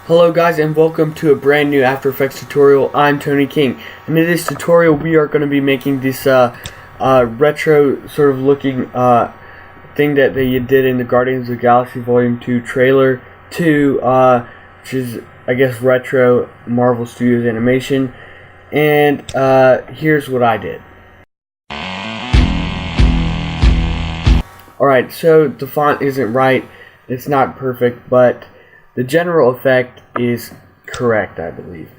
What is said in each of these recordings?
Hello guys, and welcome to a brand new After Effects tutorial. I'm Tony King, and in this tutorial we are going to be making this retro sort of looking thing that they did in the Guardians of the Galaxy Volume 2 trailer 2, which is, I guess, retro Marvel Studios animation. And here's what I did. Alright, so the font isn't right, it's not perfect, but the general effect is correct, I believe.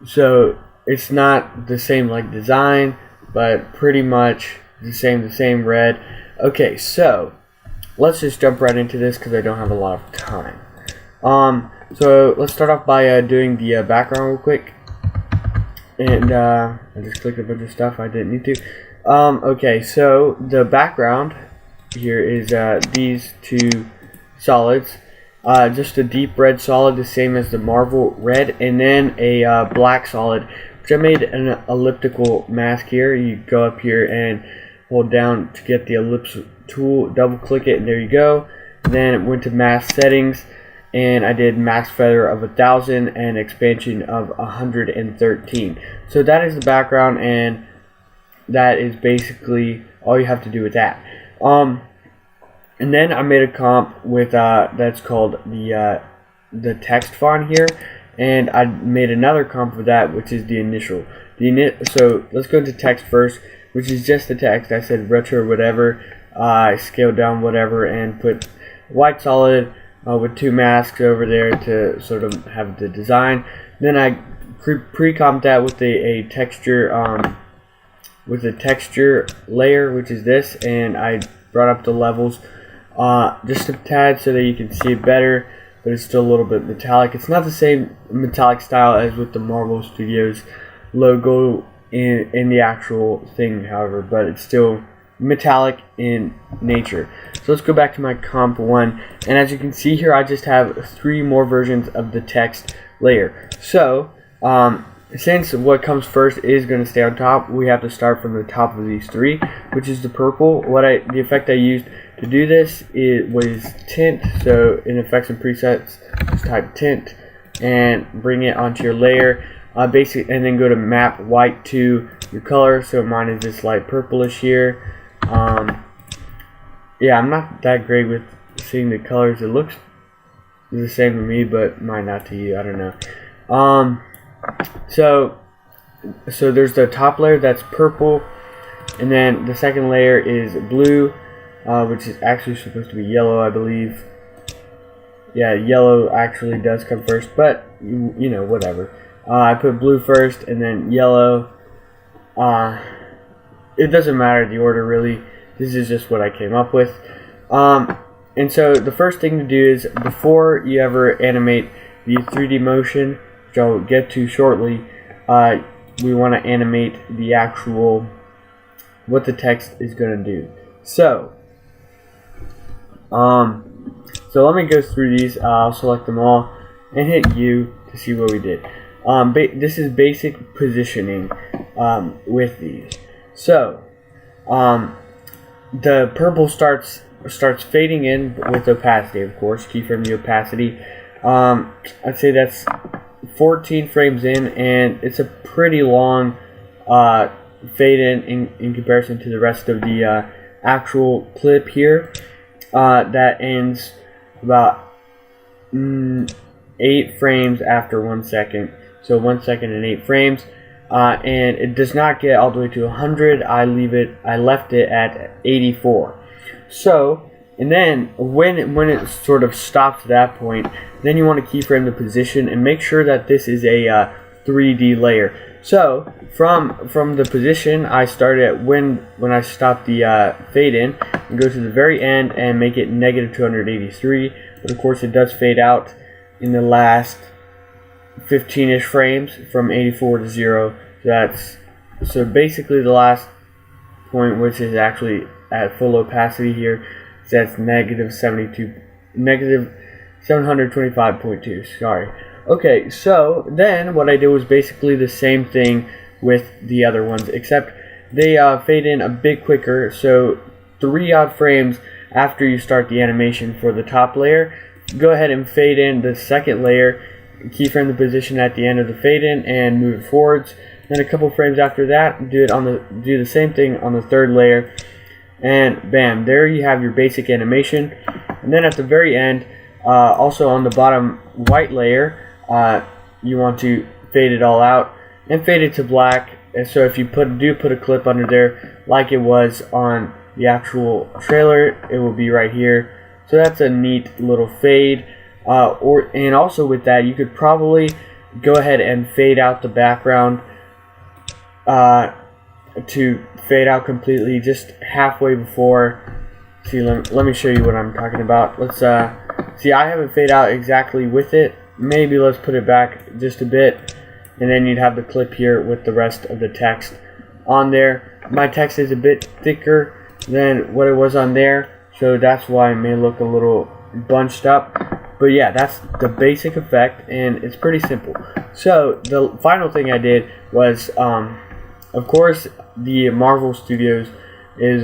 So it's not the same like design, but pretty much the same red. Okay, so let's just jump right into this because I don't have a lot of time. So let's start off by doing the background real quick. And I just clicked a bunch of stuff I didn't need to. Okay, so the background here is these two solids. Just a deep red solid, the same as the Marvel red, and then a black solid, which I made an elliptical mask here. You go up here and hold down to get the ellipse tool, double click it, and there you go. Then it went to mask settings, and I did mask feather of 1000 and expansion of 113. So that is the background, and that is basically all you have to do with that. And then I made a comp with that's called the text font here, and I made another comp with that, which is the initial. So let's go into text first, which is just the text. I said retro whatever. I scaled down whatever and put white solid with two masks over there to sort of have the design. Then I pre-comped that with a texture with a texture layer, which is this, and I brought up the levels just a tad so that you can see it better, but it's still a little bit metallic. It's not the same metallic style as with the Marvel Studios logo in the actual thing, however, but it's still metallic in nature. So let's go back to my comp 1, and as you can see here, I just have 3 more versions of the text layer. So since what comes first is going to stay on top, we have to start from the top of these 3, which is the purple. The effect I used to do this was tint. So in effects and presets, just type tint and bring it onto your layer, and then go to map white to your color. So mine is this light purplish here. Yeah, I'm not that great with seeing the colors. It looks the same to me, but might not to you. I don't know. So there's the top layer that's purple, and then the second layer is blue, which is actually supposed to be yellow, I believe. Yeah, yellow actually does come first, but you know, whatever. I put blue first and then yellow. It doesn't matter the order really. This is just what I came up with. And so the first thing to do is, before you ever animate the 3D motion, which I'll get to shortly, we want to animate the actual, what the text is going to do. So let me go through these. I'll select them all and hit U to see what we did. This is basic positioning with these. So the purple starts fading in with opacity, of course. Keyframe the opacity. I'd say that's 14 frames in, and it's a pretty long fade in comparison to the rest of the actual clip here. That ends about 8 frames after 1 second. So 1 second and 8 frames. And it does not get all the way to 100. I left it at 84. So, and then when it sort of stops at that point, then you want to keyframe the position and make sure that this is a 3D layer. So from the position I started at when I stopped the fade in, and go to the very end and make it negative 283. But of course it does fade out in the last 15-ish frames from 84 to 0. So basically the last point, which is actually at full opacity here, that's negative 725.2. Sorry. Okay, so then what I did was basically the same thing with the other ones, except they fade in a bit quicker. So 3 odd frames after you start the animation for the top layer, go ahead and fade in the second layer, keyframe the position at the end of the fade in and move it forwards. Then a couple frames after that, do the same thing on the third layer, and bam, there you have your basic animation. And then at the very end, also on the bottom white layer, you want to fade it all out and fade it to black. And so if you do put a clip under there like it was on the actual trailer, it will be right here. So that's a neat little fade. And also with that, you could probably go ahead and fade out the background to fade out completely just halfway before. See, let me show you what I'm talking about. Let's see, I haven't fade out exactly with it. Maybe let's put it back just a bit, and then you'd have the clip here with the rest of the text on there. My text is a bit thicker than what it was on there, so that's why it may look a little bunched up. But yeah, that's the basic effect, and it's pretty simple. So the final thing I did was, of course, the Marvel Studios is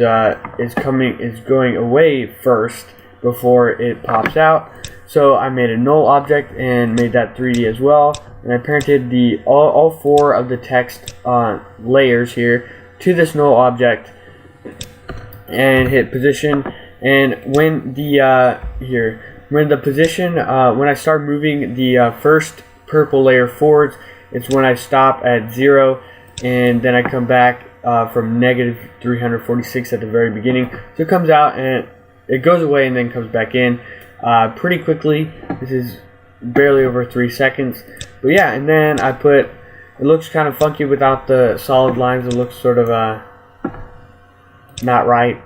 going away first before it pops out. So I made a null object and made that 3D as well, and I parented all 4 of the text layers here to this null object and hit position. And when when I start moving the first purple layer forwards, it's when I stop at 0, and then I come back from negative 346 at the very beginning. So it comes out and it goes away and then comes back in pretty quickly. This is barely over 3 seconds. But yeah, and then it looks kind of funky without the solid lines. It looks sort of not right.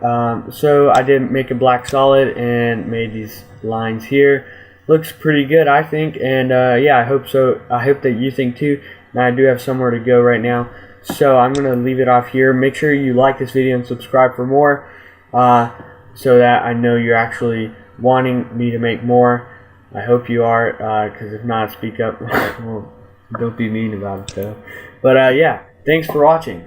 So I did make a black solid and made these lines here. Looks pretty good, I think, and yeah, I hope so. I hope that you think too. Now I do have somewhere to go right now, so I'm gonna leave it off here. Make sure you like this video and subscribe for more, so that I know you're actually wanting me to make more. I hope you are, because if not, speak up. Well, don't be mean about it though. But yeah, thanks for watching.